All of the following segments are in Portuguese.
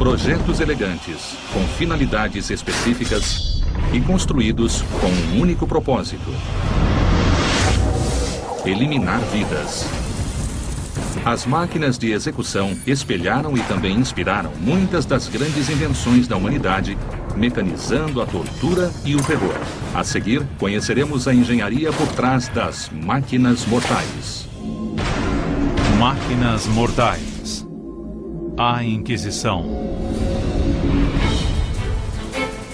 Projetos elegantes, com finalidades específicas e construídos com um único propósito: eliminar vidas. As máquinas de execução espelharam e também inspiraram muitas das grandes invenções da humanidade, mecanizando a tortura e o terror. A seguir, conheceremos a engenharia por trás das máquinas mortais. Máquinas mortais. A Inquisição.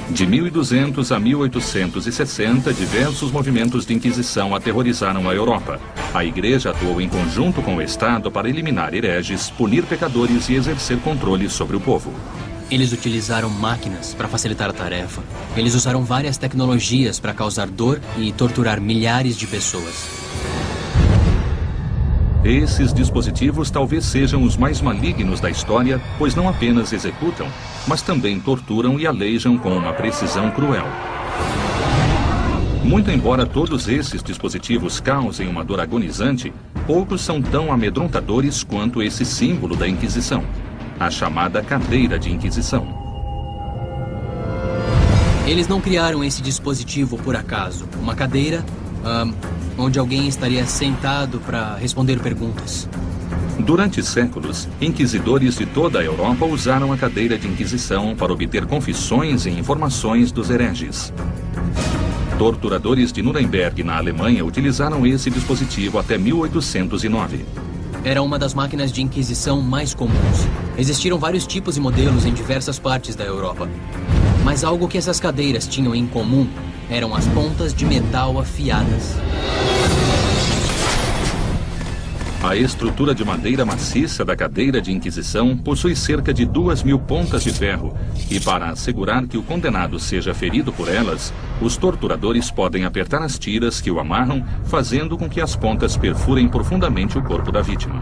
De 1200 a 1860, diversos movimentos de Inquisição aterrorizaram a Europa. A Igreja atuou em conjunto com o Estado para eliminar hereges, punir pecadores e exercer controle sobre o povo. Eles utilizaram máquinas para facilitar a tarefa. Eles usaram várias tecnologias para causar dor e torturar milhares de pessoas. Esses dispositivos talvez sejam os mais malignos da história, pois não apenas executam, mas também torturam e aleijam com uma precisão cruel. Muito embora todos esses dispositivos causem uma dor agonizante, poucos são tão amedrontadores quanto esse símbolo da Inquisição, a chamada cadeira de Inquisição. Eles não criaram esse dispositivo por acaso. Uma cadeira onde alguém estaria sentado para responder perguntas. Durante séculos, inquisidores de toda a Europa usaram a cadeira de Inquisição para obter confissões e informações dos hereges. Torturadores de Nuremberg, na Alemanha, utilizaram esse dispositivo até 1809. Era uma das máquinas de Inquisição mais comuns. Existiram vários tipos e modelos em diversas partes da Europa. Mas algo que essas cadeiras tinham em comum eram as pontas de metal afiadas. A estrutura de madeira maciça da cadeira de Inquisição possui cerca de 2.000 pontas de ferro, e para assegurar que o condenado seja ferido por elas, os torturadores podem apertar as tiras que o amarram, fazendo com que as pontas perfurem profundamente o corpo da vítima.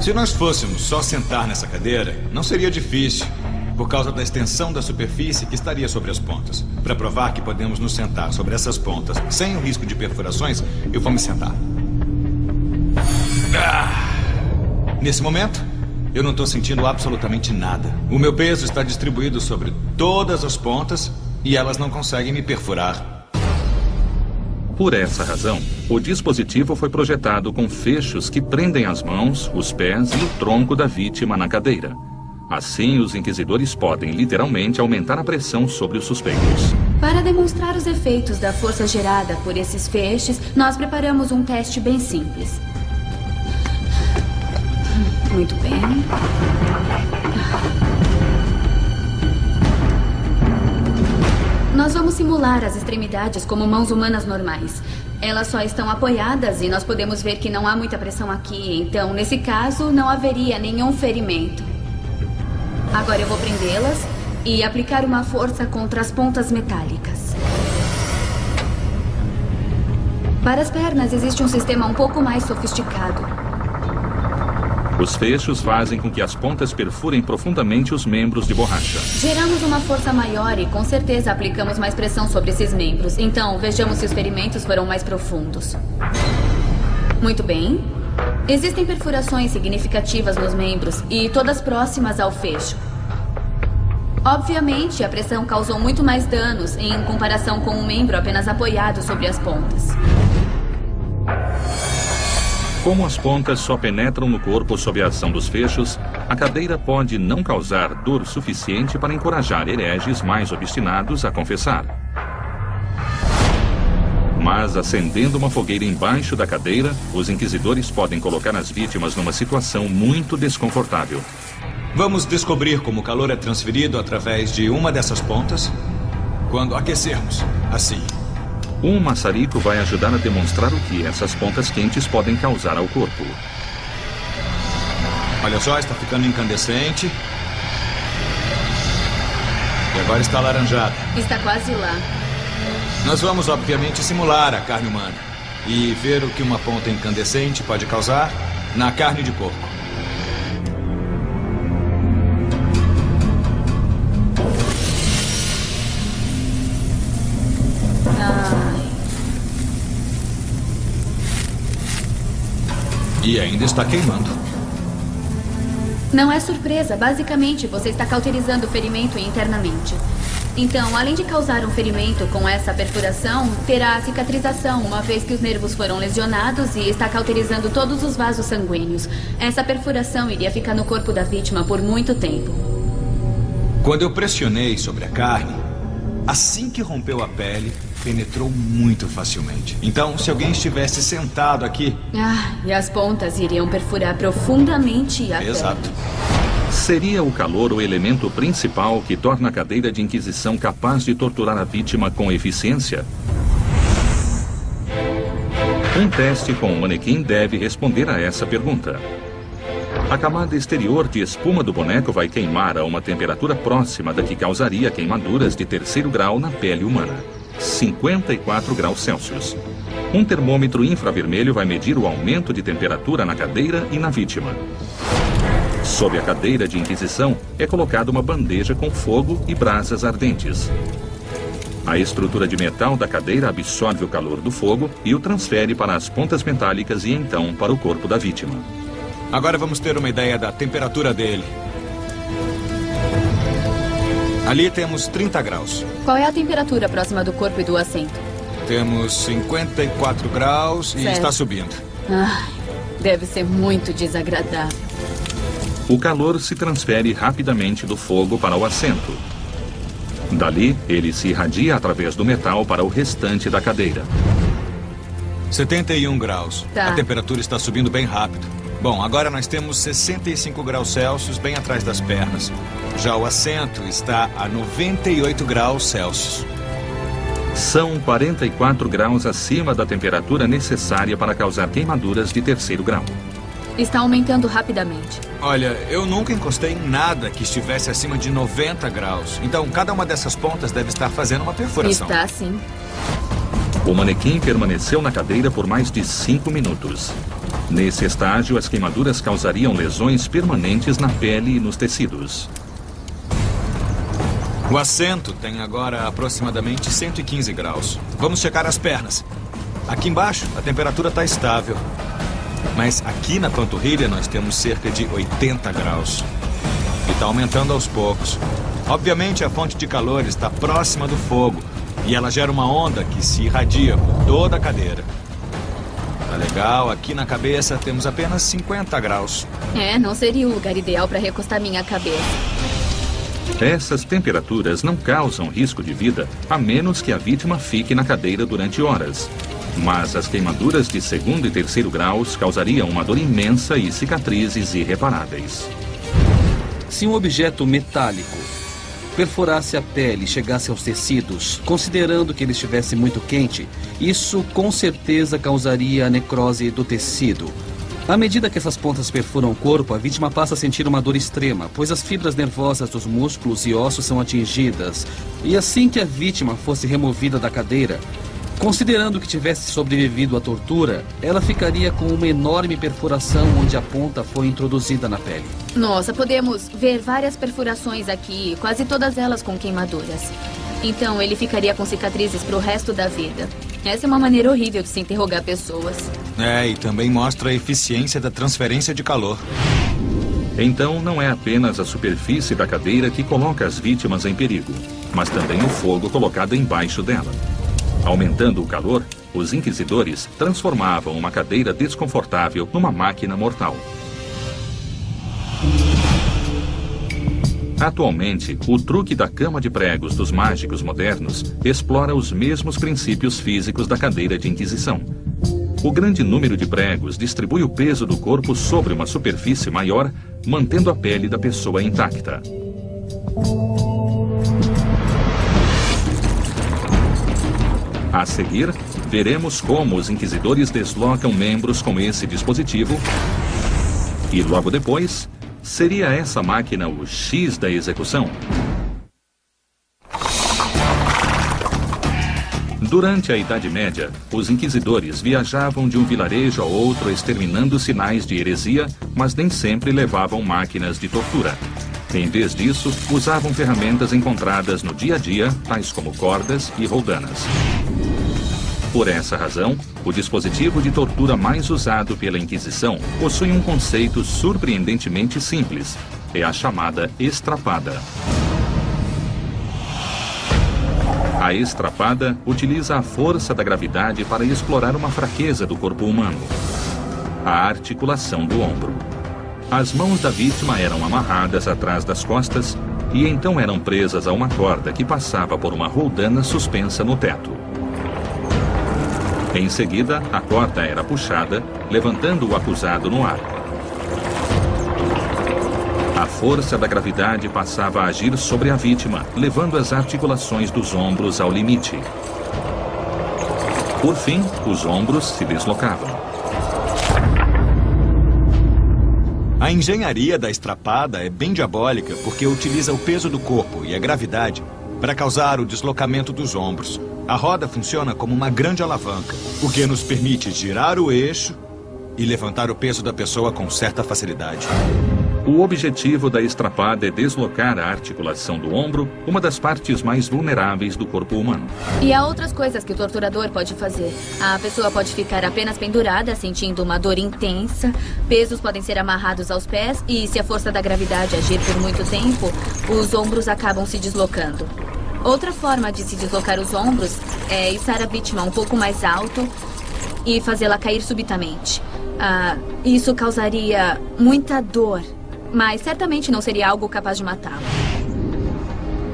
Se nós fôssemos só sentar nessa cadeira, não seria difícil, por causa da extensão da superfície que estaria sobre as pontas. Para provar que podemos nos sentar sobre essas pontas sem o risco de perfurações, eu vou me sentar. Nesse momento, eu não estou sentindo absolutamente nada. O meu peso está distribuído sobre todas as pontas e elas não conseguem me perfurar. Por essa razão, o dispositivo foi projetado com fechos que prendem as mãos, os pés e o tronco da vítima na cadeira. Assim, os inquisidores podem, literalmente, aumentar a pressão sobre os suspeitos. Para demonstrar os efeitos da força gerada por esses feixes, nós preparamos um teste bem simples. Muito bem. Nós vamos simular as extremidades como mãos humanas normais. Elas só estão apoiadas e nós podemos ver que não há muita pressão aqui. Então, nesse caso, não haveria nenhum ferimento. Agora eu vou prendê-las e aplicar uma força contra as pontas metálicas. Para as pernas existe um sistema um pouco mais sofisticado. Os fechos fazem com que as pontas perfurem profundamente os membros de borracha. Geramos uma força maior e com certeza aplicamos mais pressão sobre esses membros. Então, vejamos se os ferimentos foram mais profundos. Muito bem. Existem perfurações significativas nos membros e todas próximas ao fecho. Obviamente, a pressão causou muito mais danos em comparação com um membro apenas apoiado sobre as pontas. Como as pontas só penetram no corpo sob a ação dos fechos, a cadeira pode não causar dor suficiente para encorajar hereges mais obstinados a confessar. Mas, acendendo uma fogueira embaixo da cadeira, os inquisidores podem colocar as vítimas numa situação muito desconfortável. Vamos descobrir como o calor é transferido através de uma dessas pontas quando aquecermos, assim. Um maçarico vai ajudar a demonstrar o que essas pontas quentes podem causar ao corpo. Olha só, está ficando incandescente. E agora está alaranjada. Está quase lá. Nós vamos, obviamente, simular a carne humana e ver o que uma ponta incandescente pode causar na carne de porco. E ainda está queimando. Não é surpresa. Basicamente, você está cauterizando o ferimento internamente. Então, além de causar um ferimento com essa perfuração, terá cicatrização, uma vez que os nervos foram lesionados e está cauterizando todos os vasos sanguíneos. Essa perfuração iria ficar no corpo da vítima por muito tempo. Quando eu pressionei sobre a carne, assim que rompeu a pele, penetrou muito facilmente. Então, se alguém estivesse sentado aqui... E as pontas iriam perfurar profundamente a pele. Exato. Seria o calor o elemento principal que torna a cadeira de inquisição capaz de torturar a vítima com eficiência? Um teste com o manequim deve responder a essa pergunta. A camada exterior de espuma do boneco vai queimar a uma temperatura próxima da que causaria queimaduras de 3º grau na pele humana, 54 graus Celsius. Um termômetro infravermelho vai medir o aumento de temperatura na cadeira e na vítima. Sob a cadeira de inquisição é colocada uma bandeja com fogo e brasas ardentes. A estrutura de metal da cadeira absorve o calor do fogo e o transfere para as pontas metálicas e então para o corpo da vítima. Agora vamos ter uma ideia da temperatura dele. Ali temos 30 graus. Qual é a temperatura próxima do corpo e do assento? Temos 54 graus e está subindo. Deve ser muito desagradável. O calor se transfere rapidamente do fogo para o assento. Dali, ele se irradia através do metal para o restante da cadeira. 71 graus. Tá. A temperatura está subindo bem rápido. Bom, agora nós temos 65 graus Celsius bem atrás das pernas. Já o assento está a 98 graus Celsius. São 44 graus acima da temperatura necessária para causar queimaduras de 3º grau. Está aumentando rapidamente. Olha, eu nunca encostei em nada que estivesse acima de 90 graus. Então, cada uma dessas pontas deve estar fazendo uma perfuração. Está sim. O manequim permaneceu na cadeira por mais de 5 minutos. Nesse estágio, as queimaduras causariam lesões permanentes na pele e nos tecidos. O assento tem agora aproximadamente 115 graus. Vamos checar as pernas. Aqui embaixo, a temperatura está estável. Mas aqui na panturrilha nós temos cerca de 80 graus. E está aumentando aos poucos. Obviamente a fonte de calor está próxima do fogo. E ela gera uma onda que se irradia por toda a cadeira. Tá legal, aqui na cabeça temos apenas 50 graus. Não seria o lugar ideal para recostar minha cabeça. Essas temperaturas não causam risco de vida, a menos que a vítima fique na cadeira durante horas. Mas as queimaduras de 2º e 3º graus causariam uma dor imensa e cicatrizes irreparáveis. Se um objeto metálico perfurasse a pele e chegasse aos tecidos, considerando que ele estivesse muito quente, isso com certeza causaria a necrose do tecido. À medida que essas pontas perfuram o corpo, a vítima passa a sentir uma dor extrema, pois as fibras nervosas dos músculos e ossos são atingidas. E assim que a vítima fosse removida da cadeira, considerando que tivesse sobrevivido à tortura, ela ficaria com uma enorme perfuração onde a ponta foi introduzida na pele. Nossa, podemos ver várias perfurações aqui, quase todas elas com queimaduras. Então ele ficaria com cicatrizes para o resto da vida. Essa é uma maneira horrível de se interrogar pessoas. E também mostra a eficiência da transferência de calor. Então não é apenas a superfície da cadeira que coloca as vítimas em perigo, mas também o fogo colocado embaixo dela. Aumentando o calor, os inquisidores transformavam uma cadeira desconfortável numa máquina mortal. Atualmente, o truque da cama de pregos dos mágicos modernos explora os mesmos princípios físicos da cadeira de inquisição. O grande número de pregos distribui o peso do corpo sobre uma superfície maior, mantendo a pele da pessoa intacta. A seguir, veremos como os inquisidores deslocam membros com esse dispositivo e logo depois, seria essa máquina o X da execução? Durante a Idade Média, os inquisidores viajavam de um vilarejo a outro exterminando sinais de heresia, mas nem sempre levavam máquinas de tortura. Em vez disso, usavam ferramentas encontradas no dia a dia, tais como cordas e roldanas. Por essa razão, o dispositivo de tortura mais usado pela Inquisição possui um conceito surpreendentemente simples. É a chamada estrapada. A estrapada utiliza a força da gravidade para explorar uma fraqueza do corpo humano: a articulação do ombro. As mãos da vítima eram amarradas atrás das costas e então eram presas a uma corda que passava por uma roldana suspensa no teto. Em seguida, a corda era puxada, levantando o acusado no ar. A força da gravidade passava a agir sobre a vítima, levando as articulações dos ombros ao limite. Por fim, os ombros se deslocavam. A engenharia da estrapada é bem diabólica porque utiliza o peso do corpo e a gravidade para causar o deslocamento dos ombros. A roda funciona como uma grande alavanca, o que nos permite girar o eixo e levantar o peso da pessoa com certa facilidade. O objetivo da estrapada é deslocar a articulação do ombro, uma das partes mais vulneráveis do corpo humano. E há outras coisas que o torturador pode fazer. A pessoa pode ficar apenas pendurada, sentindo uma dor intensa. Pesos podem ser amarrados aos pés e, se a força da gravidade agir por muito tempo, os ombros acabam se deslocando. Outra forma de se deslocar os ombros é içar a vítima um pouco mais alto e fazê-la cair subitamente. Isso causaria muita dor, mas certamente não seria algo capaz de matá-lo.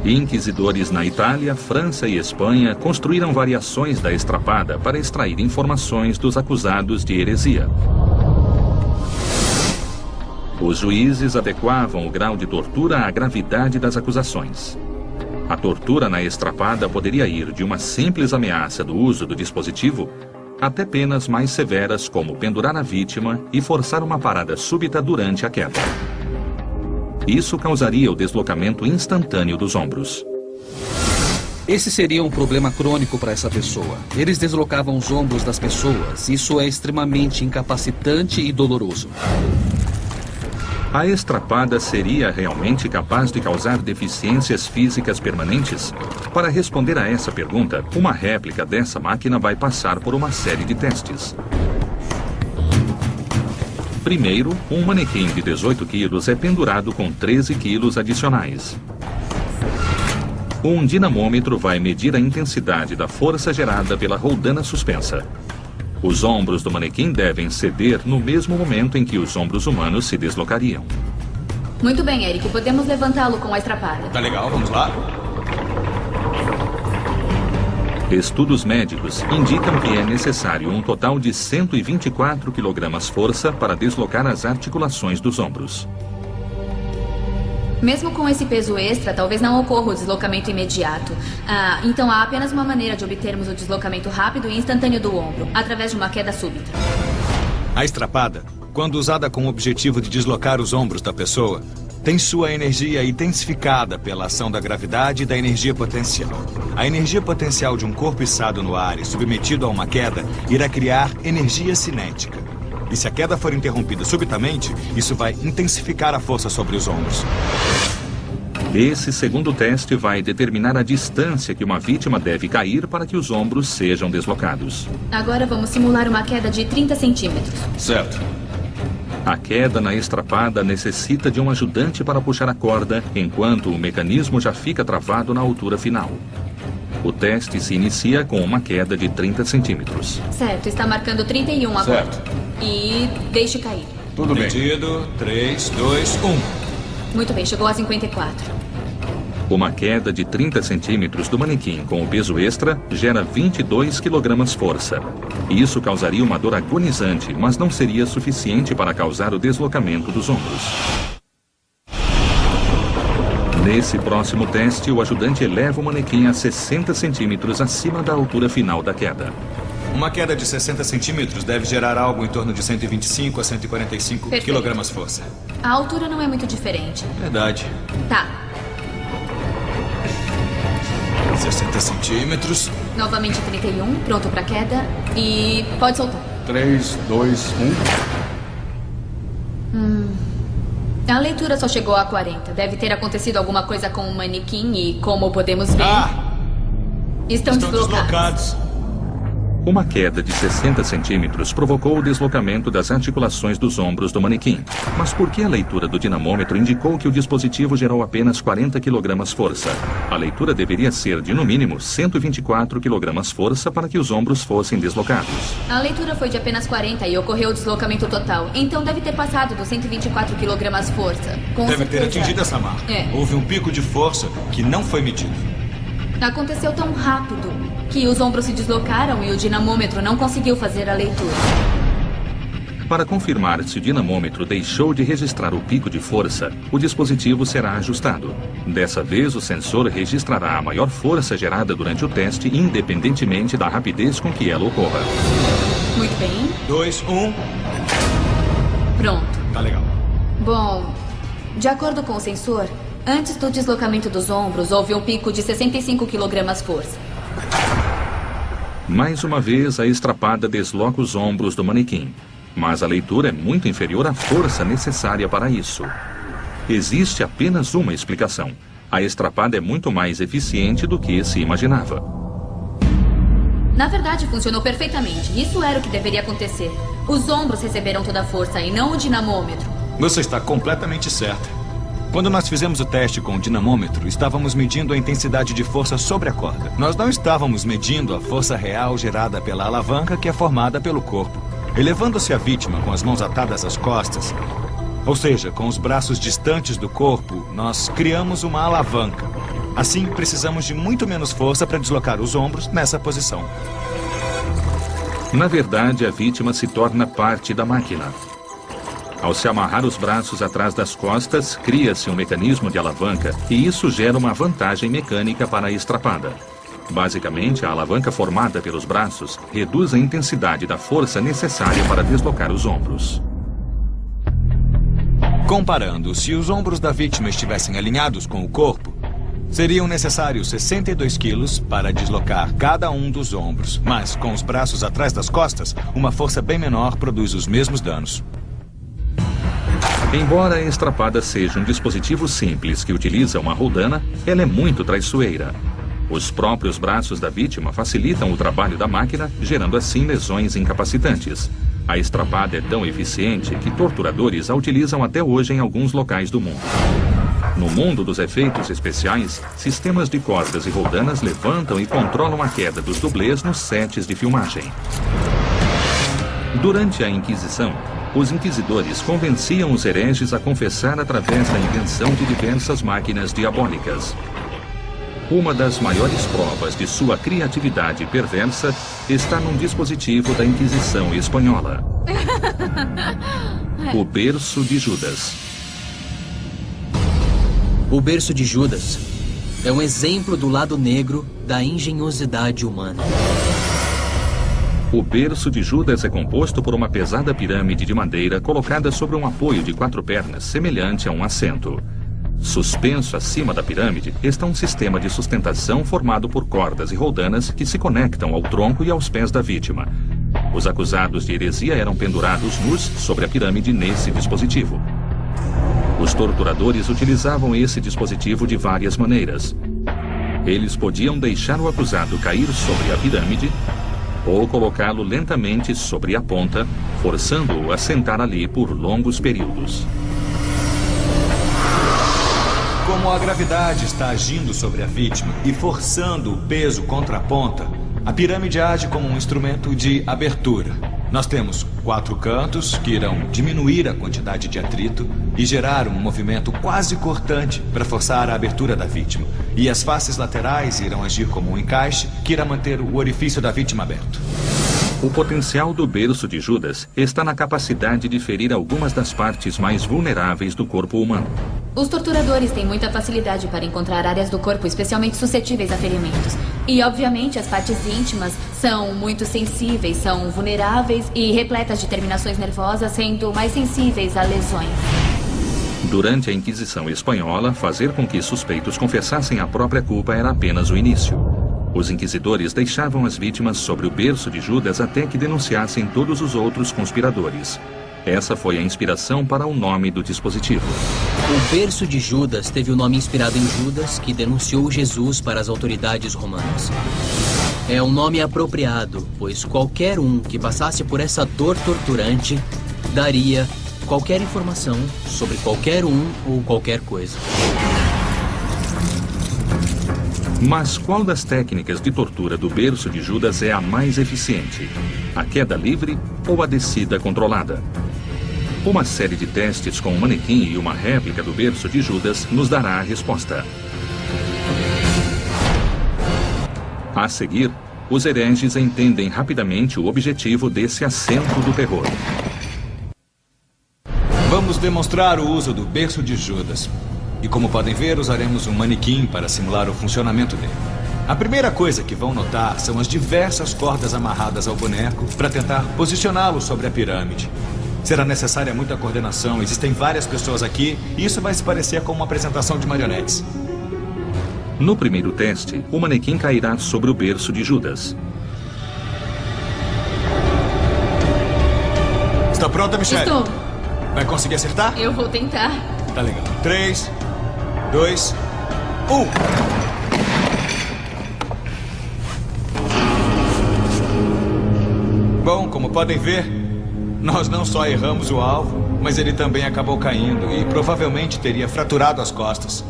Inquisidores na Itália, França e Espanha construíram variações da estrapada para extrair informações dos acusados de heresia. Os juízes adequavam o grau de tortura à gravidade das acusações. A tortura na estrapada poderia ir de uma simples ameaça do uso do dispositivo até penas mais severas, como pendurar a vítima e forçar uma parada súbita durante a queda. Isso causaria o deslocamento instantâneo dos ombros. Esse seria um problema crônico para essa pessoa. Eles deslocavam os ombros das pessoas. Isso é extremamente incapacitante e doloroso. A estrapada seria realmente capaz de causar deficiências físicas permanentes? Para responder a essa pergunta, uma réplica dessa máquina vai passar por uma série de testes. Primeiro, um manequim de 18 quilos é pendurado com 13 quilos adicionais. Um dinamômetro vai medir a intensidade da força gerada pela roldana suspensa. Os ombros do manequim devem ceder no mesmo momento em que os ombros humanos se deslocariam. Muito bem, Eric. Podemos levantá-lo com a estrapada. Tá legal, vamos lá? Estudos médicos indicam que é necessário um total de 124 kg força para deslocar as articulações dos ombros. Mesmo com esse peso extra, talvez não ocorra o deslocamento imediato. Então há apenas uma maneira de obtermos o deslocamento rápido e instantâneo do ombro, através de uma queda súbita. A estrapada, quando usada com o objetivo de deslocar os ombros da pessoa, tem sua energia intensificada pela ação da gravidade e da energia potencial. A energia potencial de um corpo içado no ar e submetido a uma queda irá criar energia cinética. E se a queda for interrompida subitamente, isso vai intensificar a força sobre os ombros. Esse segundo teste vai determinar a distância que uma vítima deve cair para que os ombros sejam deslocados. Agora vamos simular uma queda de 30 centímetros. Certo. A queda na estrapada necessita de um ajudante para puxar a corda, enquanto o mecanismo já fica travado na altura final. O teste se inicia com uma queda de 30 centímetros. Certo, está marcando 31 agora. Certo. E deixe cair. Tudo bem. 3, 2, 1. Muito bem, chegou a 54. Uma queda de 30 centímetros do manequim com o peso extra gera 22 kg força. Isso causaria uma dor agonizante, mas não seria suficiente para causar o deslocamento dos ombros. Nesse próximo teste, o ajudante eleva o manequim a 60 centímetros acima da altura final da queda. Uma queda de 60 centímetros deve gerar algo em torno de 125 a 145 kg força. A altura não é muito diferente. Verdade. Tá. 60 centímetros. Novamente 31, pronto pra queda. E pode soltar. 3, 2, 1. A leitura só chegou a 40. Deve ter acontecido alguma coisa com o manequim e, como podemos ver, estão deslocados. Uma queda de 60 centímetros provocou o deslocamento das articulações dos ombros do manequim. Mas por que a leitura do dinamômetro indicou que o dispositivo gerou apenas 40 kg força? A leitura deveria ser de, no mínimo, 124 kg força para que os ombros fossem deslocados. A leitura foi de apenas 40 e ocorreu o deslocamento total. Então deve ter passado dos 124 kg força. Deve ter atingido essa marca. Houve um pico de força que não foi medido. Aconteceu tão rápido que os ombros se deslocaram e o dinamômetro não conseguiu fazer a leitura. Para confirmar se o dinamômetro deixou de registrar o pico de força, o dispositivo será ajustado. Dessa vez, o sensor registrará a maior força gerada durante o teste, independentemente da rapidez com que ela ocorra. Muito bem. 2, 1. Pronto. Tá legal. Bom, de acordo com o sensor, antes do deslocamento dos ombros, houve um pico de 65 kg força. Mais uma vez, a estrapada desloca os ombros do manequim. Mas a leitura é muito inferior à força necessária para isso. Existe apenas uma explicação. A estrapada é muito mais eficiente do que se imaginava. Na verdade, funcionou perfeitamente. Isso era o que deveria acontecer. Os ombros receberam toda a força e não o dinamômetro. Você está completamente certa. Quando nós fizemos o teste com o dinamômetro, estávamos medindo a intensidade de força sobre a corda. Nós não estávamos medindo a força real gerada pela alavanca que é formada pelo corpo. Elevando-se a vítima com as mãos atadas às costas, ou seja, com os braços distantes do corpo, nós criamos uma alavanca. Assim, precisamos de muito menos força para deslocar os ombros nessa posição. Na verdade, a vítima se torna parte da máquina. Ao se amarrar os braços atrás das costas, cria-se um mecanismo de alavanca e isso gera uma vantagem mecânica para a estrapada. Basicamente, a alavanca formada pelos braços reduz a intensidade da força necessária para deslocar os ombros. Comparando, se os ombros da vítima estivessem alinhados com o corpo, seriam necessários 62 quilos para deslocar cada um dos ombros. Mas, com os braços atrás das costas, uma força bem menor produz os mesmos danos. Embora a estrapada seja um dispositivo simples que utiliza uma roldana, ela é muito traiçoeira. Os próprios braços da vítima facilitam o trabalho da máquina, gerando assim lesões incapacitantes. A estrapada é tão eficiente que torturadores a utilizam até hoje em alguns locais do mundo. No mundo dos efeitos especiais, sistemas de cordas e roldanas levantam e controlam a queda dos dublês nos sets de filmagem. Durante a Inquisição, os inquisidores convenciam os hereges a confessar através da invenção de diversas máquinas diabólicas. Uma das maiores provas de sua criatividade perversa está num dispositivo da Inquisição espanhola. O berço de Judas. O berço de Judas é um exemplo do lado negro da engenhosidade humana. O berço de Judas é composto por uma pesada pirâmide de madeira colocada sobre um apoio de 4 pernas, semelhante a um assento. Suspenso acima da pirâmide está um sistema de sustentação formado por cordas e roldanas que se conectam ao tronco e aos pés da vítima. Os acusados de heresia eram pendurados nus sobre a pirâmide nesse dispositivo. Os torturadores utilizavam esse dispositivo de várias maneiras. Eles podiam deixar o acusado cair sobre a pirâmide ou colocá-lo lentamente sobre a ponta, forçando-o a sentar ali por longos períodos. Como a gravidade está agindo sobre a vítima e forçando o peso contra a ponta, a pirâmide age como um instrumento de abertura. Nós temos 4 cantos que irão diminuir a quantidade de atrito e gerar um movimento quase cortante para forçar a abertura da vítima. E as faces laterais irão agir como um encaixe que irá manter o orifício da vítima aberto. O potencial do berço de Judas está na capacidade de ferir algumas das partes mais vulneráveis do corpo humano. Os torturadores têm muita facilidade para encontrar áreas do corpo especialmente suscetíveis a ferimentos. E, obviamente, as partes íntimas são muito sensíveis, são vulneráveis e repletas de terminações nervosas, sendo mais sensíveis a lesões. Durante a Inquisição espanhola, fazer com que suspeitos confessassem a própria culpa era apenas o início. Os inquisidores deixavam as vítimas sobre o berço de Judas até que denunciassem todos os outros conspiradores. Essa foi a inspiração para o nome do dispositivo. O berço de Judas teve o nome inspirado em Judas, que denunciou Jesus para as autoridades romanas. É um nome apropriado, pois qualquer um que passasse por essa dor torturante daria qualquer informação sobre qualquer um ou qualquer coisa. Mas qual das técnicas de tortura do berço de Judas é a mais eficiente? A queda livre ou a descida controlada? Uma série de testes com um manequim e uma réplica do berço de Judas nos dará a resposta. A seguir, os hereges entendem rapidamente o objetivo desse assento do terror. Vamos demonstrar o uso do berço de Judas. E como podem ver, usaremos um manequim para simular o funcionamento dele. A primeira coisa que vão notar são as diversas cordas amarradas ao boneco para tentar posicioná-lo sobre a pirâmide. Será necessária muita coordenação, existem várias pessoas aqui e isso vai se parecer com uma apresentação de marionetes. No primeiro teste, o manequim cairá sobre o berço de Judas. Está pronta, Michelle? Estou. Vai conseguir acertar? Eu vou tentar. Tá legal. 3, 2, 1. Bom, como podem ver, nós não só erramos o alvo, mas ele também acabou caindo e provavelmente teria fraturado as costas.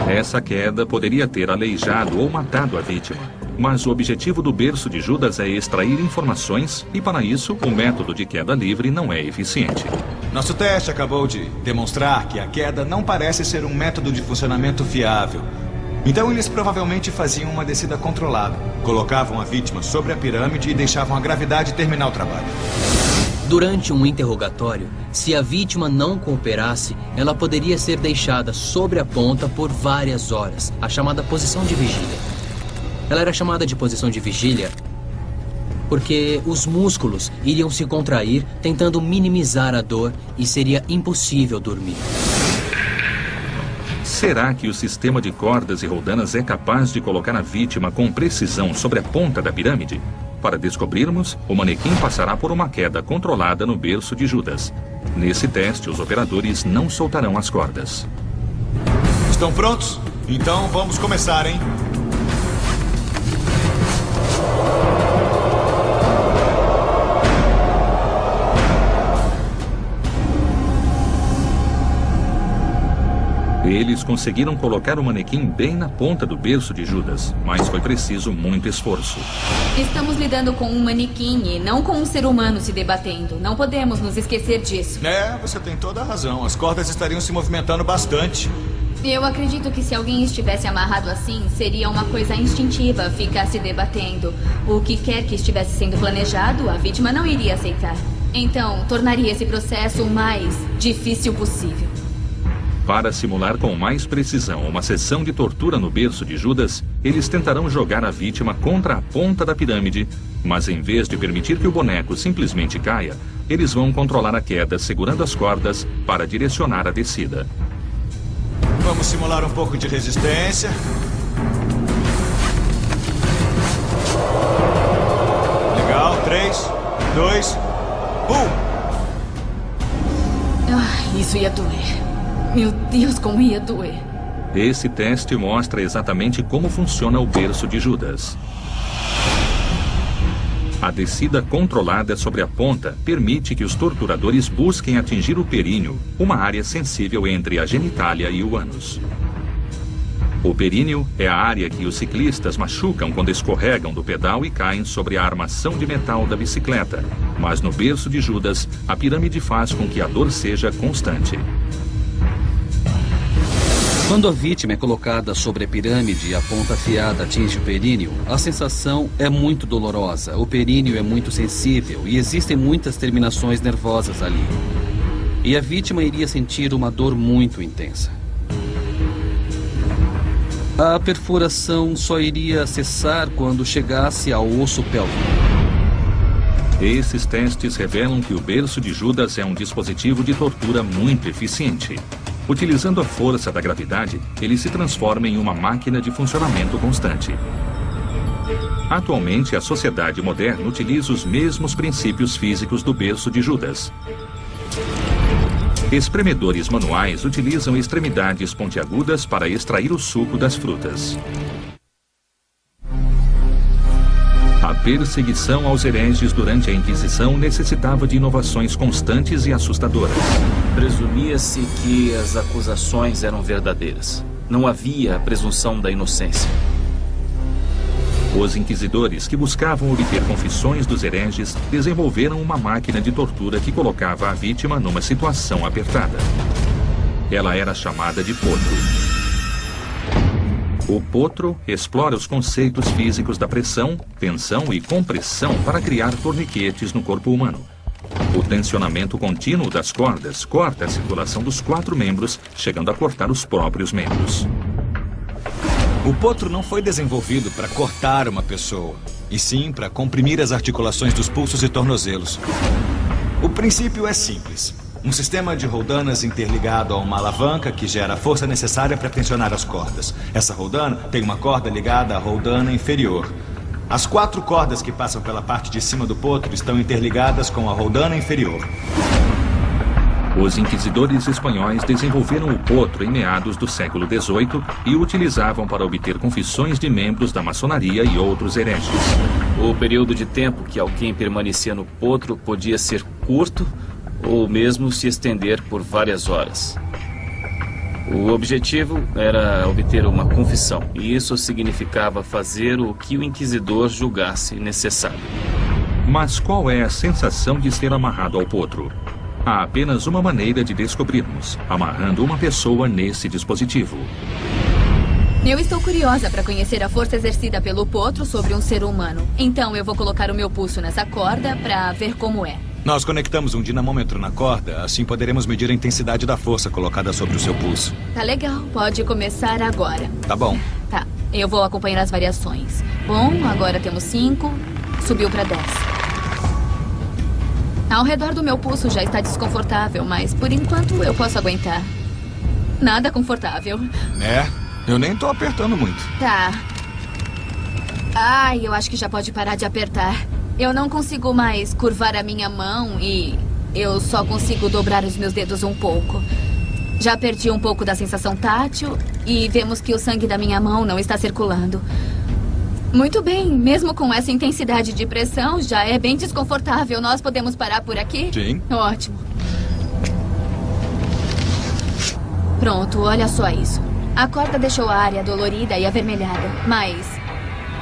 Essa queda poderia ter aleijado ou matado a vítima. Mas o objetivo do berço de Judas é extrair informações e, para isso, o método de queda livre não é eficiente. Nosso teste acabou de demonstrar que a queda não parece ser um método de funcionamento fiável. Então eles provavelmente faziam uma descida controlada. Colocavam a vítima sobre a pirâmide e deixavam a gravidade terminar o trabalho. Durante um interrogatório, se a vítima não cooperasse, ela poderia ser deixada sobre a ponta por várias horas, a chamada posição de vigília. Ela era chamada de posição de vigília porque os músculos iriam se contrair, tentando minimizar a dor, e seria impossível dormir. Será que o sistema de cordas e roldanas é capaz de colocar a vítima com precisão sobre a ponta da pirâmide? Para descobrirmos, o manequim passará por uma queda controlada no berço de Judas. Nesse teste, os operadores não soltarão as cordas. Estão prontos? Então vamos começar, hein? Eles conseguiram colocar o manequim bem na ponta do berço de Judas, mas foi preciso muito esforço. Estamos lidando com um manequim e não com um ser humano se debatendo. Não podemos nos esquecer disso. Você tem toda a razão. As cordas estariam se movimentando bastante. Eu acredito que se alguém estivesse amarrado assim, seria uma coisa instintiva ficar se debatendo. O que quer que estivesse sendo planejado, a vítima não iria aceitar. Então, tornaria esse processo o mais difícil possível. Para simular com mais precisão uma sessão de tortura no berço de Judas, eles tentarão jogar a vítima contra a ponta da pirâmide, mas em vez de permitir que o boneco simplesmente caia, eles vão controlar a queda segurando as cordas para direcionar a descida. Vamos simular um pouco de resistência. Legal, 3, 2, 1. Isso ia doer. Meu Deus, como ia doer. Esse teste mostra exatamente como funciona o berço de Judas. A descida controlada sobre a ponta permite que os torturadores busquem atingir o períneo, uma área sensível entre a genitália e o ânus. O períneo é a área que os ciclistas machucam quando escorregam do pedal e caem sobre a armação de metal da bicicleta. Mas no berço de Judas, a pirâmide faz com que a dor seja constante. Quando a vítima é colocada sobre a pirâmide e a ponta afiada atinge o períneo, a sensação é muito dolorosa. O períneo é muito sensível e existem muitas terminações nervosas ali. E a vítima iria sentir uma dor muito intensa. A perfuração só iria cessar quando chegasse ao osso pélvico. Esses testes revelam que o berço de Judas é um dispositivo de tortura muito eficiente. Utilizando a força da gravidade, ele se transforma em uma máquina de funcionamento constante. Atualmente, a sociedade moderna utiliza os mesmos princípios físicos do berço de Judas. Espremedores manuais utilizam extremidades pontiagudas para extrair o suco das frutas. perseguição aos hereges durante a Inquisição necessitava de inovações constantes e assustadoras. Presumia-se que as acusações eram verdadeiras. Não havia a presunção da inocência. Os inquisidores que buscavam obter confissões dos hereges desenvolveram uma máquina de tortura que colocava a vítima numa situação apertada. Ela era chamada de potro. O potro explora os conceitos físicos da pressão, tensão e compressão para criar torniquetes no corpo humano. O tensionamento contínuo das cordas corta a circulação dos 4 membros, chegando a cortar os próprios membros. O potro não foi desenvolvido para cortar uma pessoa, e sim para comprimir as articulações dos pulsos e tornozelos. O princípio é simples. Um sistema de roldanas interligado a uma alavanca que gera a força necessária para tensionar as cordas. Essa roldana tem uma corda ligada à roldana inferior. As 4 cordas que passam pela parte de cima do potro estão interligadas com a roldana inferior. Os inquisidores espanhóis desenvolveram o potro em meados do século XVIII e o utilizavam para obter confissões de membros da maçonaria e outros hereges. O período de tempo que alguém permanecia no potro podia ser curto ou mesmo se estender por várias horas. O objetivo era obter uma confissão, e isso significava fazer o que o inquisidor julgasse necessário. Mas qual é a sensação de ser amarrado ao potro? Há apenas uma maneira de descobrirmos, amarrando uma pessoa nesse dispositivo. Eu estou curiosa para conhecer a força exercida pelo potro sobre um ser humano. Então eu vou colocar o meu pulso nessa corda para ver como é. Nós conectamos um dinamômetro na corda, assim poderemos medir a intensidade da força colocada sobre o seu pulso. Tá legal, pode começar agora. Tá bom. Tá, eu vou acompanhar as variações. Bom, agora temos 5, subiu para 10. Ao redor do meu pulso já está desconfortável, mas por enquanto eu posso aguentar. Nada confortável. É, eu nem tô apertando muito. Tá. Ai, eu acho que já pode parar de apertar. Eu não consigo mais curvar a minha mão e eu só consigo dobrar os meus dedos um pouco. Já perdi um pouco da sensação tátil e vemos que o sangue da minha mão não está circulando. Muito bem, mesmo com essa intensidade de pressão, já é bem desconfortável. Nós podemos parar por aqui? Sim. Ótimo. Pronto, olha só isso. A corda deixou a área dolorida e avermelhada, mas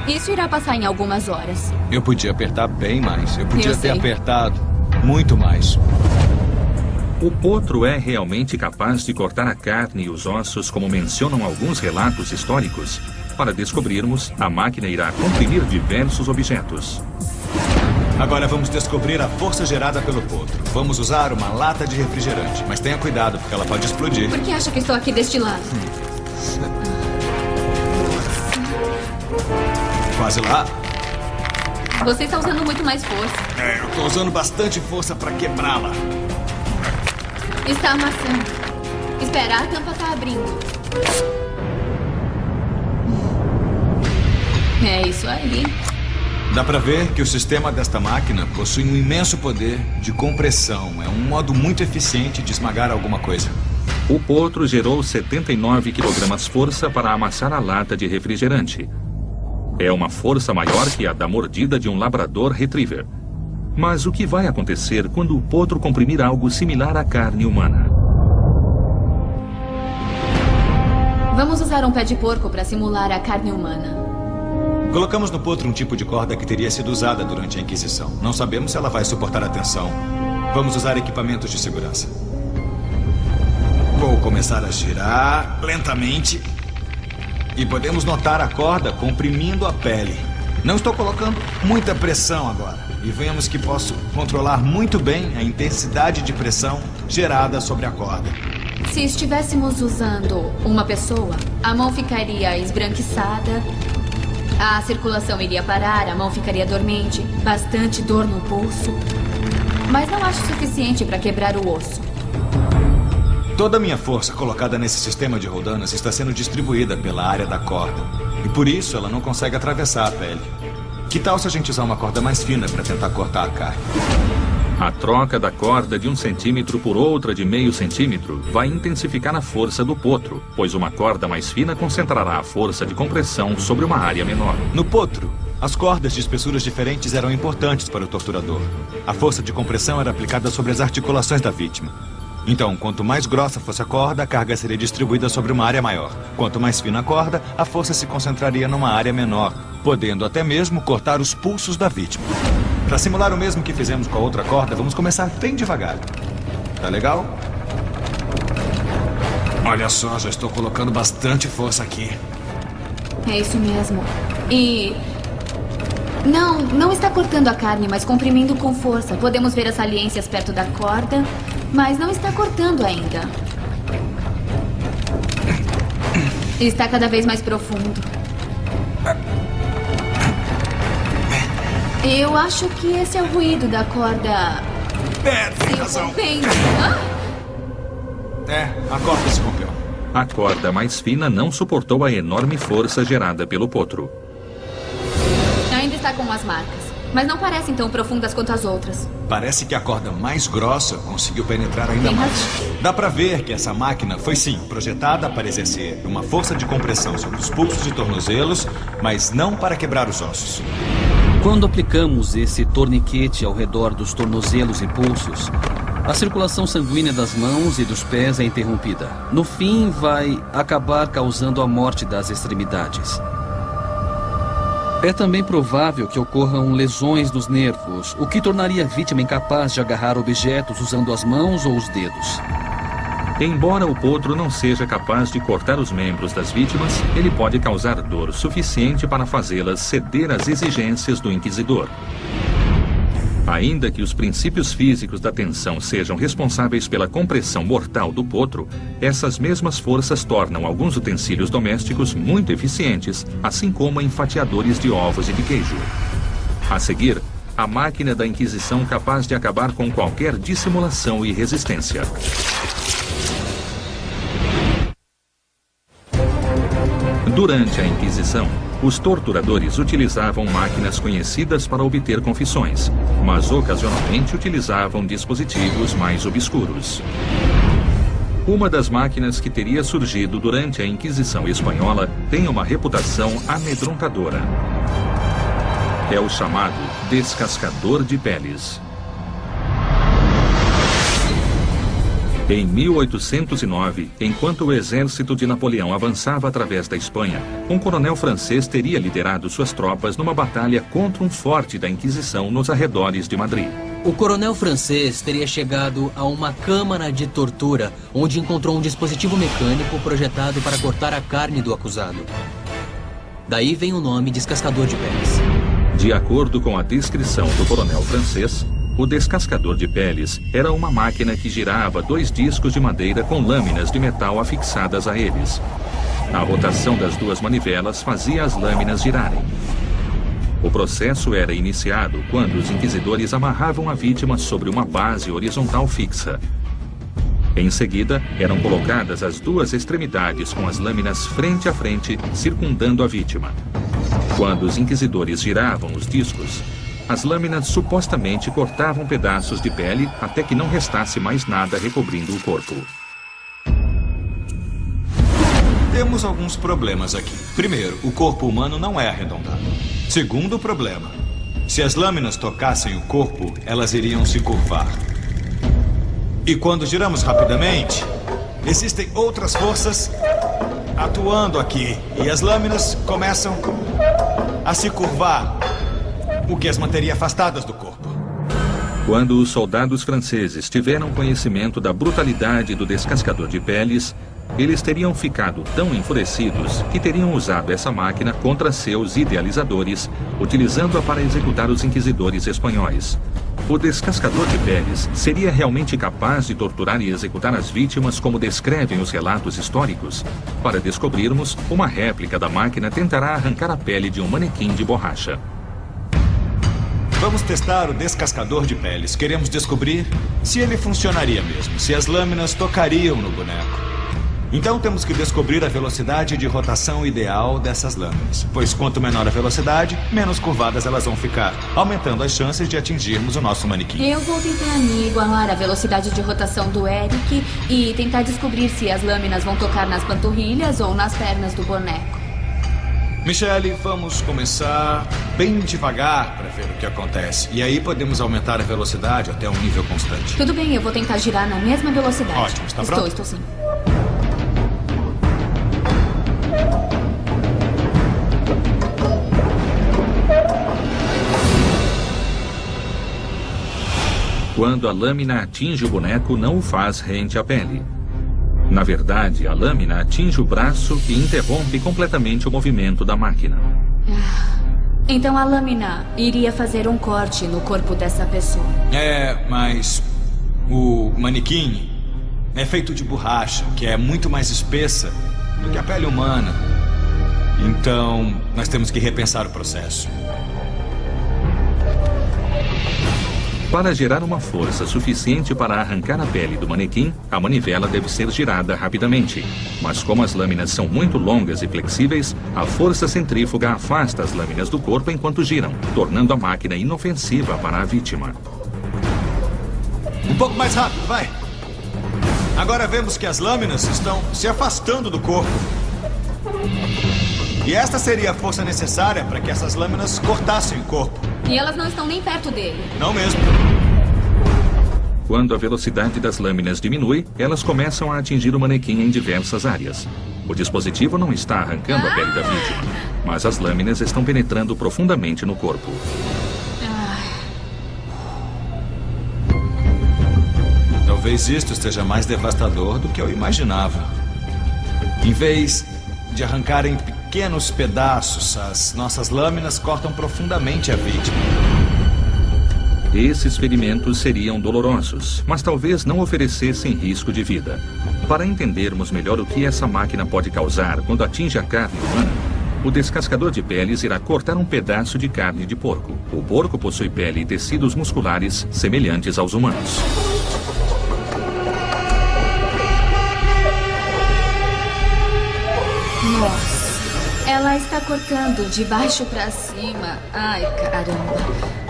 isso irá passar em algumas horas. Eu podia apertar bem mais. Eu podia ter sei. apertado muito mais. O potro é realmente capaz de cortar a carne e os ossos, como mencionam alguns relatos históricos? Para descobrirmos, a máquina irá comprimir diversos objetos. Agora vamos descobrir a força gerada pelo potro. Vamos usar uma lata de refrigerante, mas tenha cuidado, porque ela pode explodir. Por que acha que estou aqui deste lado? Quase lá. Você está usando muito mais força. É, eu tô usando bastante força para quebrá-la. Está amassando. Espera, a tampa está abrindo. É isso aí. Dá pra ver que o sistema desta máquina possui um imenso poder de compressão. É um modo muito eficiente de esmagar alguma coisa. O potro gerou 79 kg-força para amassar a lata de refrigerante. É uma força maior que a da mordida de um labrador retriever. Mas o que vai acontecer quando o potro comprimir algo similar à carne humana? Vamos usar um pé de porco para simular a carne humana. Colocamos no potro um tipo de corda que teria sido usada durante a Inquisição. Não sabemos se ela vai suportar a tensão. Vamos usar equipamentos de segurança. Vou começar a girar lentamente. E podemos notar a corda comprimindo a pele. Não estou colocando muita pressão agora. E vemos que posso controlar muito bem a intensidade de pressão gerada sobre a corda. Se estivéssemos usando uma pessoa, a mão ficaria esbranquiçada, a circulação iria parar, a mão ficaria dormente, bastante dor no pulso. Mas não acho suficiente para quebrar o osso. Toda a minha força colocada nesse sistema de roldanas está sendo distribuída pela área da corda. E por isso ela não consegue atravessar a pele. Que tal se a gente usar uma corda mais fina para tentar cortar a carne? A troca da corda de 1 centímetro por outra de meio centímetro vai intensificar a força do potro, pois uma corda mais fina concentrará a força de compressão sobre uma área menor. No potro, As cordas de espessuras diferentes eram importantes para o torturador. A força de compressão era aplicada sobre as articulações da vítima. Então, quanto mais grossa fosse a corda, a carga seria distribuída sobre uma área maior. Quanto mais fina a corda, a força se concentraria numa área menor, podendo até mesmo cortar os pulsos da vítima. Para simular o mesmo que fizemos com a outra corda, vamos começar bem devagar. Tá legal? Olha só, já estou colocando bastante força aqui. É isso mesmo. E... Não está cortando a carne, mas comprimindo com força. Podemos ver as saliências perto da corda, mas não está cortando ainda. Está cada vez mais profundo. Eu acho que esse é o ruído da corda. Tem razão. A corda se rompeu. A corda mais fina não suportou a enorme força gerada pelo potro. Ainda está com as marcas, mas não parecem tão profundas quanto as outras. Parece que a corda mais grossa conseguiu penetrar ainda Tem mais. razão. Dá pra ver que essa máquina foi sim projetada para exercer uma força de compressão sobre os pulsos e tornozelos, mas não para quebrar os ossos. Quando aplicamos esse torniquete ao redor dos tornozelos e pulsos, a circulação sanguínea das mãos e dos pés é interrompida. No fim, vai acabar causando a morte das extremidades. É também provável que ocorram lesões nos nervos, o que tornaria a vítima incapaz de agarrar objetos usando as mãos ou os dedos. Embora o potro não seja capaz de cortar os membros das vítimas, ele pode causar dor suficiente para fazê-las ceder às exigências do inquisidor. Ainda que os princípios físicos da tensão sejam responsáveis pela compressão mortal do potro, essas mesmas forças tornam alguns utensílios domésticos muito eficientes, assim como enfatiadores de ovos e de queijo. A seguir, a máquina da Inquisição capaz de acabar com qualquer dissimulação e resistência. Durante a Inquisição, os torturadores utilizavam máquinas conhecidas para obter confissões, mas ocasionalmente utilizavam dispositivos mais obscuros. Uma das máquinas que teria surgido durante a Inquisição espanhola tem uma reputação amedrontadora. É o chamado descascador de peles. Em 1809, enquanto o exército de Napoleão avançava através da Espanha, um coronel francês teria liderado suas tropas numa batalha contra um forte da Inquisição nos arredores de Madrid. O coronel francês teria chegado a uma câmara de tortura, onde encontrou um dispositivo mecânico projetado para cortar a carne do acusado. Daí vem o nome descascador de peles. De acordo com a descrição do coronel francês, o descascador de peles era uma máquina que girava 2 discos de madeira com lâminas de metal afixadas a eles. A rotação das 2 manivelas fazia as lâminas girarem. O processo era iniciado quando os inquisidores amarravam a vítima sobre uma base horizontal fixa. Em seguida, eram colocadas as 2 extremidades com as lâminas frente a frente, circundando a vítima. Quando os inquisidores giravam os discos, as lâminas supostamente cortavam pedaços de pele até que não restasse mais nada recobrindo o corpo. Temos alguns problemas aqui. Primeiro, o corpo humano não é arredondado. Segundo problema, se as lâminas tocassem o corpo, elas iriam se curvar. E quando giramos rapidamente, existem outras forças atuando aqui. E as lâminas começam a se curvar, o que as manteria afastadas do corpo. Quando os soldados franceses tiveram conhecimento da brutalidade do descascador de peles, eles teriam ficado tão enfurecidos que teriam usado essa máquina contra seus idealizadores, utilizando-a para executar os inquisidores espanhóis. O descascador de peles seria realmente capaz de torturar e executar as vítimas como descrevem os relatos históricos? Para descobrirmos, uma réplica da máquina tentará arrancar a pele de um manequim de borracha. Vamos testar o descascador de peles. Queremos descobrir se ele funcionaria mesmo, se as lâminas tocariam no boneco. Então temos que descobrir a velocidade de rotação ideal dessas lâminas, pois quanto menor a velocidade, menos curvadas elas vão ficar, aumentando as chances de atingirmos o nosso manequim. Eu vou tentar me igualar à velocidade de rotação do Eric e tentar descobrir se as lâminas vão tocar nas panturrilhas ou nas pernas do boneco. Michelle, vamos começar bem devagar para ver o que acontece. E aí podemos aumentar a velocidade até um nível constante. Tudo bem, eu vou tentar girar na mesma velocidade. Ótimo, está pronto? Estou sim. Quando a lâmina atinge o boneco, não o faz rente à pele. Na verdade, a lâmina atinge o braço e interrompe completamente o movimento da máquina. Então a lâmina iria fazer um corte no corpo dessa pessoa. Mas o manequim é feito de borracha, que é muito mais espessa do que a pele humana. Então, nós temos que repensar o processo. Para gerar uma força suficiente para arrancar a pele do manequim, a manivela deve ser girada rapidamente. Mas como as lâminas são muito longas e flexíveis, a força centrífuga afasta as lâminas do corpo enquanto giram, tornando a máquina inofensiva para a vítima. Um pouco mais rápido, vai! Agora vemos que as lâminas estão se afastando do corpo. E esta seria a força necessária para que essas lâminas cortassem o corpo. E elas não estão nem perto dele. Não mesmo. Quando a velocidade das lâminas diminui, elas começam a atingir o manequim em diversas áreas. O dispositivo não está arrancando a pele da vítima, mas as lâminas estão penetrando profundamente no corpo. Talvez isto esteja mais devastador do que eu imaginava. Em vez de arrancar em pequenos pedaços, as nossas lâminas cortam profundamente a vítima. Esses ferimentos seriam dolorosos, mas talvez não oferecessem risco de vida. Para entendermos melhor o que essa máquina pode causar quando atinge a carne humana, o descascador de peles irá cortar um pedaço de carne de porco. O porco possui pele e tecidos musculares semelhantes aos humanos. Nossa, ela está cortando de baixo para cima. Ai, caramba.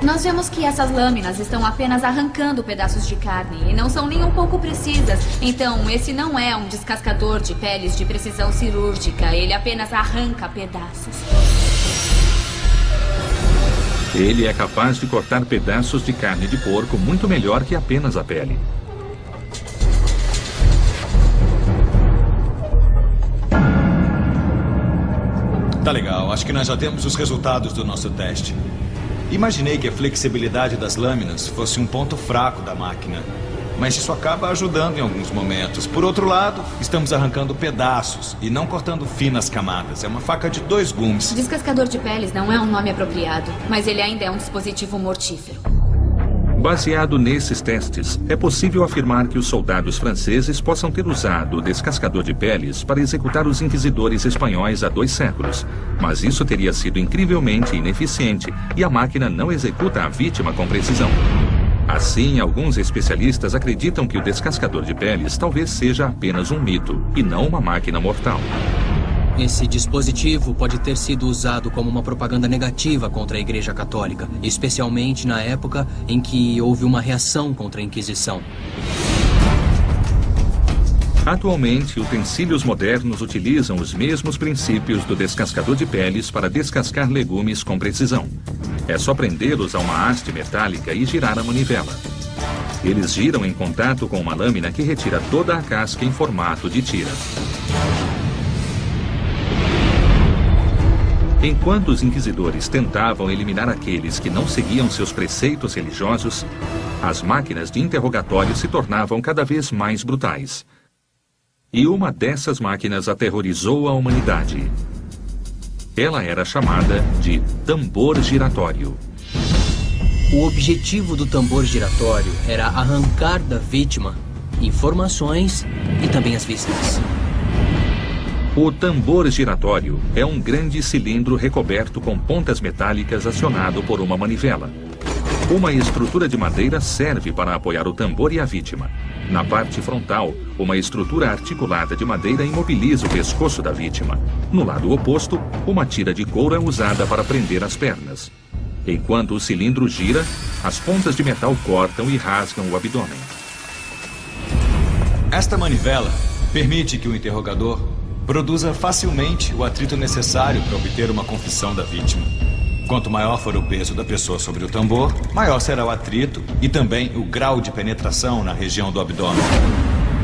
Nós vemos que essas lâminas estão apenas arrancando pedaços de carne e não são nem um pouco precisas. Então, esse não é um descascador de peles de precisão cirúrgica. Ele apenas arranca pedaços. Ele é capaz de cortar pedaços de carne de porco muito melhor que apenas a pele. Tá legal, acho que nós já temos os resultados do nosso teste. Imaginei que a flexibilidade das lâminas fosse um ponto fraco da máquina, mas isso acaba ajudando em alguns momentos. Por outro lado, estamos arrancando pedaços e não cortando finas camadas. É uma faca de 2 gumes. Descascador de peles não é um nome apropriado, mas ele ainda é um dispositivo mortífero. Baseado nesses testes, é possível afirmar que os soldados franceses possam ter usado o descascador de peles para executar os inquisidores espanhóis há 2 séculos. Mas isso teria sido incrivelmente ineficiente e a máquina não executa a vítima com precisão. Assim, alguns especialistas acreditam que o descascador de peles talvez seja apenas um mito e não uma máquina mortal. Esse dispositivo pode ter sido usado como uma propaganda negativa contra a Igreja Católica, especialmente na época em que houve uma reação contra a Inquisição. Atualmente, utensílios modernos utilizam os mesmos princípios do descascador de peles para descascar legumes com precisão. É só prendê-los a uma haste metálica e girar a manivela. Eles giram em contato com uma lâmina que retira toda a casca em formato de tira. Enquanto os inquisidores tentavam eliminar aqueles que não seguiam seus preceitos religiosos, as máquinas de interrogatório se tornavam cada vez mais brutais. E uma dessas máquinas aterrorizou a humanidade. Ela era chamada de tambor giratório. O objetivo do tambor giratório era arrancar da vítima informações e também as vísceras. O tambor giratório é um grande cilindro recoberto com pontas metálicas acionado por uma manivela. Uma estrutura de madeira serve para apoiar o tambor e a vítima. Na parte frontal, uma estrutura articulada de madeira imobiliza o pescoço da vítima. No lado oposto, uma tira de couro é usada para prender as pernas. Enquanto o cilindro gira, as pontas de metal cortam e rasgam o abdômen. Esta manivela permite que o interrogador produza facilmente o atrito necessário para obter uma confissão da vítima. Quanto maior for o peso da pessoa sobre o tambor, maior será o atrito e também o grau de penetração na região do abdômen.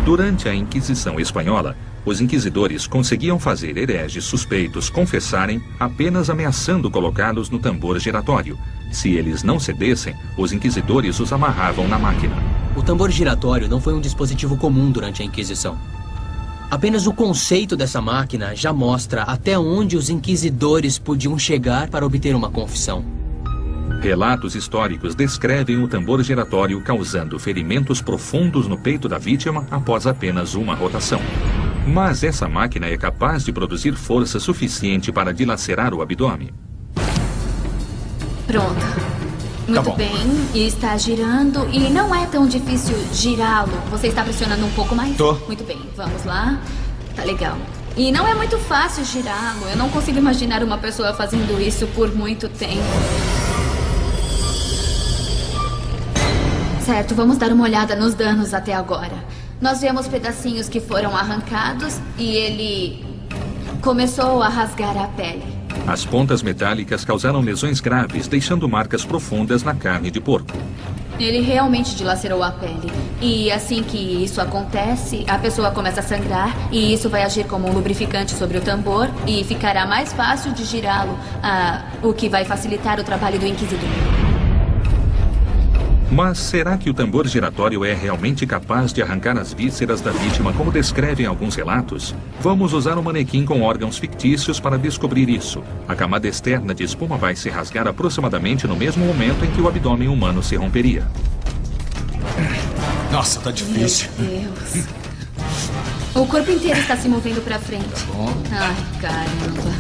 Durante a Inquisição Espanhola, os inquisidores conseguiam fazer hereges suspeitos confessarem apenas ameaçando colocá-los no tambor giratório. Se eles não cedessem, os inquisidores os amarravam na máquina. O tambor giratório não foi um dispositivo comum durante a Inquisição. Apenas o conceito dessa máquina já mostra até onde os inquisidores podiam chegar para obter uma confissão. Relatos históricos descrevem o tambor giratório causando ferimentos profundos no peito da vítima após apenas uma rotação. Mas essa máquina é capaz de produzir força suficiente para dilacerar o abdômen. Pronto. Muito bem, e está girando e não é tão difícil girá-lo. Você está pressionando um pouco mais? Tô. Muito bem, vamos lá. Tá legal. E não é muito fácil girá-lo. Eu não consigo imaginar uma pessoa fazendo isso por muito tempo. Certo, vamos dar uma olhada nos danos até agora. Nós vemos pedacinhos que foram arrancados e ele começou a rasgar a pele. As pontas metálicas causaram lesões graves, deixando marcas profundas na carne de porco. Ele realmente dilacerou a pele. E assim que isso acontece, a pessoa começa a sangrar e isso vai agir como um lubrificante sobre o tambor e ficará mais fácil de girá-lo, o que vai facilitar o trabalho do inquisidor. Mas será que o tambor giratório é realmente capaz de arrancar as vísceras da vítima, como descrevem alguns relatos? Vamos usar um manequim com órgãos fictícios para descobrir isso. A camada externa de espuma vai se rasgar aproximadamente no mesmo momento em que o abdômen humano se romperia. Nossa, tá difícil. Meu Deus. O corpo inteiro está se movendo para frente. Tá bom. Ai, caramba.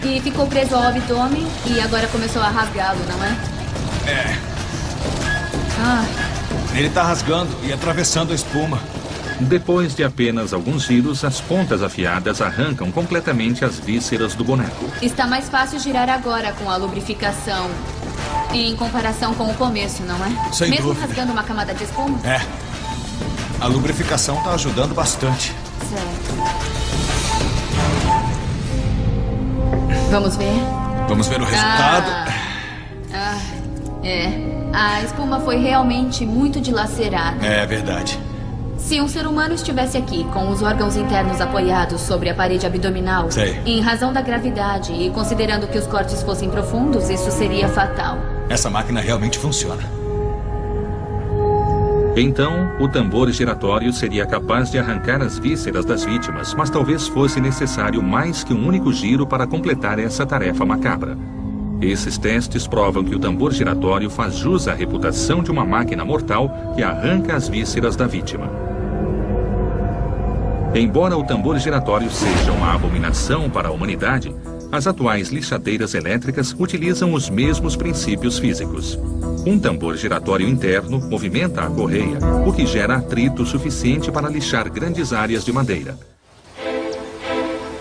E ficou preso ao abdômen e agora começou a rasgá-lo, não é? É. Ele tá rasgando e atravessando a espuma. Depois de apenas alguns giros, as pontas afiadas arrancam completamente as vísceras do boneco. Está mais fácil girar agora com a lubrificação em comparação com o começo, não é? Sem Mesmo dúvida. rasgando uma camada de espuma? É. A lubrificação tá ajudando bastante. Certo. Vamos ver? Vamos ver o resultado. A espuma foi realmente muito dilacerada. É verdade. Se um ser humano estivesse aqui com os órgãos internos apoiados sobre a parede abdominal, Sei. em razão da gravidade e considerando que os cortes fossem profundos, isso seria fatal. Essa máquina realmente funciona. Então, o tambor giratório seria capaz de arrancar as vísceras das vítimas, mas talvez fosse necessário mais que um único giro para completar essa tarefa macabra. Esses testes provam que o tambor giratório faz jus à reputação de uma máquina mortal que arranca as vísceras da vítima. Embora o tambor giratório seja uma abominação para a humanidade, as atuais lixadeiras elétricas utilizam os mesmos princípios físicos. Um tambor giratório interno movimenta a correia, o que gera atrito suficiente para lixar grandes áreas de madeira.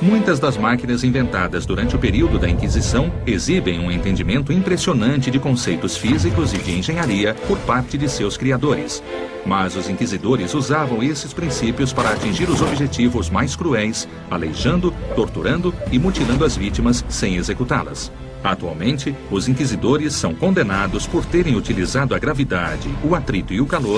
Muitas das máquinas inventadas durante o período da Inquisição exibem um entendimento impressionante de conceitos físicos e de engenharia por parte de seus criadores. Mas os inquisidores usavam esses princípios para atingir os objetivos mais cruéis, aleijando, torturando e mutilando as vítimas sem executá-las. Atualmente, os inquisidores são condenados por terem utilizado a gravidade, o atrito e o calor